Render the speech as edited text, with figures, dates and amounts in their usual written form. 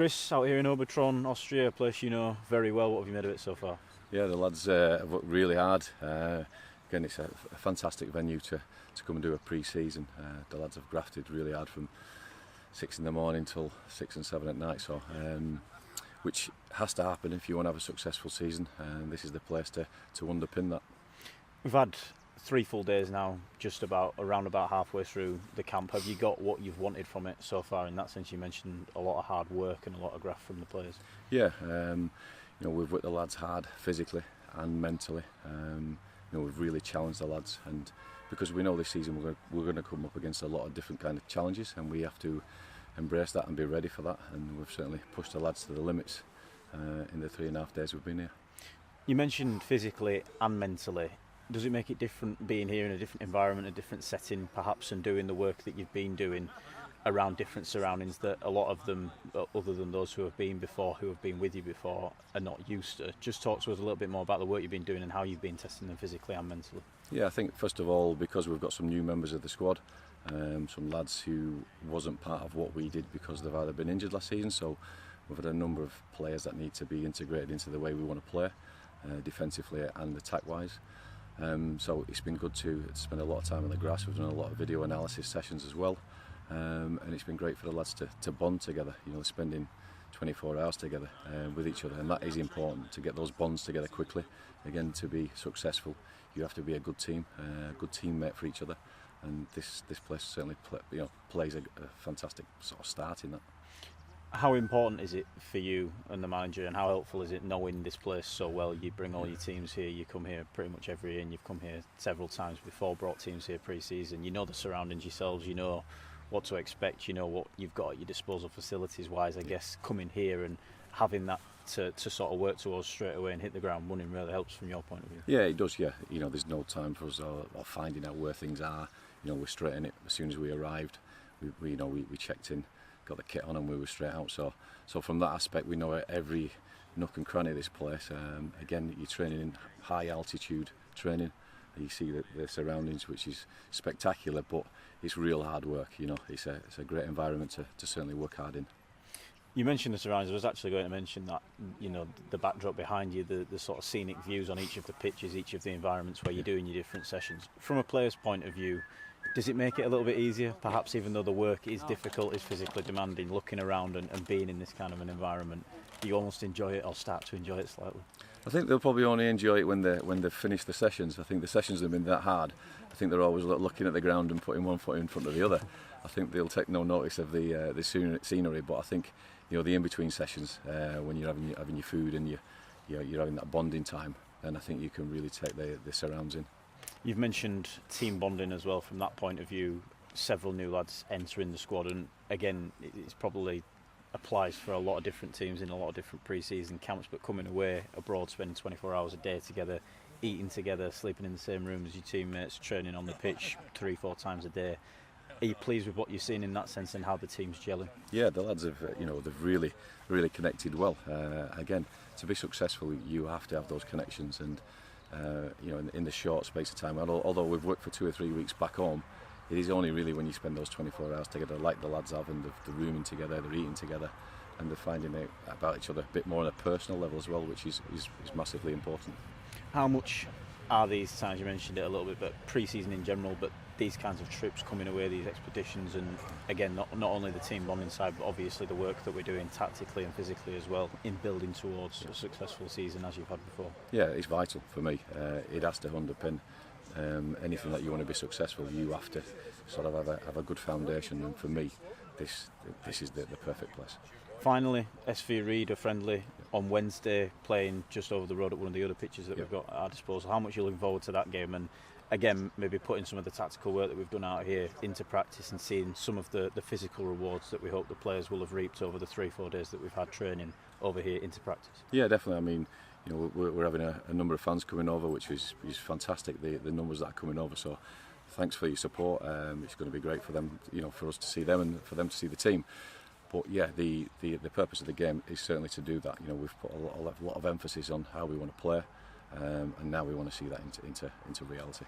Chris, out here in Obertrtaun, Austria, a place you know very well. What have you made of it so far? Yeah, the lads have worked really hard. Again, it's a fantastic venue to come and do a pre-season. The lads have grafted really hard from 6 in the morning till 6 and 7 at night. So, which has to happen if you want to have a successful season. And this is the place to underpin that. We've had 3 full days now, just around about halfway through the camp. Have you got what you've wanted from it so far? In that sense, you mentioned a lot of hard work and a lot of graft from the players. Yeah, we've worked the lads hard physically and mentally. We've really challenged the lads, and because we know this season we're going to come up against a lot of different kind of challenges, and we have to embrace that and be ready for that. And we've certainly pushed the lads to the limits in the 3.5 days we've been here. You mentioned physically and mentally. Does it make it different being here in a different environment, a different setting perhaps, and doing the work that you've been doing around different surroundings that a lot of them, other than those who have been with you before, are not used to? Just talk to us a little bit more about the work you've been doing and how you've been testing them physically and mentally. Yeah, I think first of all, because we've got some new members of the squad, some lads who wasn't part of what we did because they've either been injured last season, so we've had a number of players that need to be integrated into the way we want to play, defensively and attack-wise. So it's been good to spend a lot of time on the grass. We've done a lot of video analysis sessions as well, and it's been great for the lads to bond together. Spending 24 hours together with each other, and that is important to get those bonds together quickly. Again, to be successful, you have to be a good team, a good teammate for each other, and this place certainly plays a fantastic sort of start in that. How important is it for you and the manager, and how helpful is it knowing this place so well? You bring all your teams here, you come here pretty much every year, and you've come here several times before, brought teams here pre-season. You know the surroundings yourselves, you know what to expect, you know what you've got at your disposal facilities-wise. I guess coming here and having that to sort of work towards straight away and hit the ground running really helps from your point of view. Yeah, it does, yeah. There's no time for us or finding out where things are. We're straight in it as soon as we arrived. We checked in, got the kit on, and we were straight out. So from that aspect, we know every nook and cranny of this place. Again, you're training in high altitude training. You see the surroundings, which is spectacular, but it's real hard work. It's a great environment to certainly work hard in. You mentioned the surroundings. I was actually going to mention that, the backdrop behind you, the sort of scenic views on each of the pitches, each of the environments where you're doing your different sessions. From a player's point of view, does it make it a little bit easier, perhaps, even though the work is difficult, is physically demanding, looking around and being in this kind of an environment? Do you almost enjoy it or start to enjoy it slightly? I think they'll probably only enjoy it when they finish the sessions. I think the sessions have been that hard. I think they're always looking at the ground and putting one foot in front of the other. I think they'll take no notice of the scenery, but I think the in-between sessions, when you're having your food and you're having that bonding time, then I think you can really take the surrounds in. You've mentioned team bonding as well. From that point of view, several new lads entering the squad, and again, it's probably applies for a lot of different teams in a lot of different pre-season camps, but coming away abroad, spending 24 hours a day together, eating together, sleeping in the same room as your teammates, training on the pitch 3-4 times a day. Are you pleased with what you've seen in that sense and how the team's gelling? Yeah, the lads have, they've really connected well. Again, to be successful, you have to have those connections, and in the short space of time. Although we've worked for 2 or 3 weeks back home, it is only really when you spend those 24 hours together, like the lads have, and they're rooming together, they're eating together, and they're finding out about each other a bit more on a personal level as well, which is massively important. How much are these times, you mentioned it a little bit, but pre-season in general, but these kinds of trips coming away, these expeditions, and again, not only the team bonding side, but obviously the work that we're doing tactically and physically as well in building towards a successful season as you've had before? Yeah, it's vital for me. It has to underpin anything that you want to be successful. You have to sort of have a good foundation, and for me, this is the perfect place. Finally, SV Reed, a friendly on Wednesday, playing just over the road at one of the other pitches that we've got at our disposal. How much are you looking forward to that game? And again, maybe putting some of the tactical work that we've done out here into practice and seeing some of the physical rewards that we hope the players will have reaped over the 3-4 days that we've had training over here into practice. Yeah, definitely. I mean, we're having a number of fans coming over, which is fantastic, the numbers that are coming over. So thanks for your support. It's going to be great for them, for us to see them and for them to see the team. But yeah, the purpose of the game is certainly to do that. We've put a lot of emphasis on how we want to play, and now we want to see that into reality.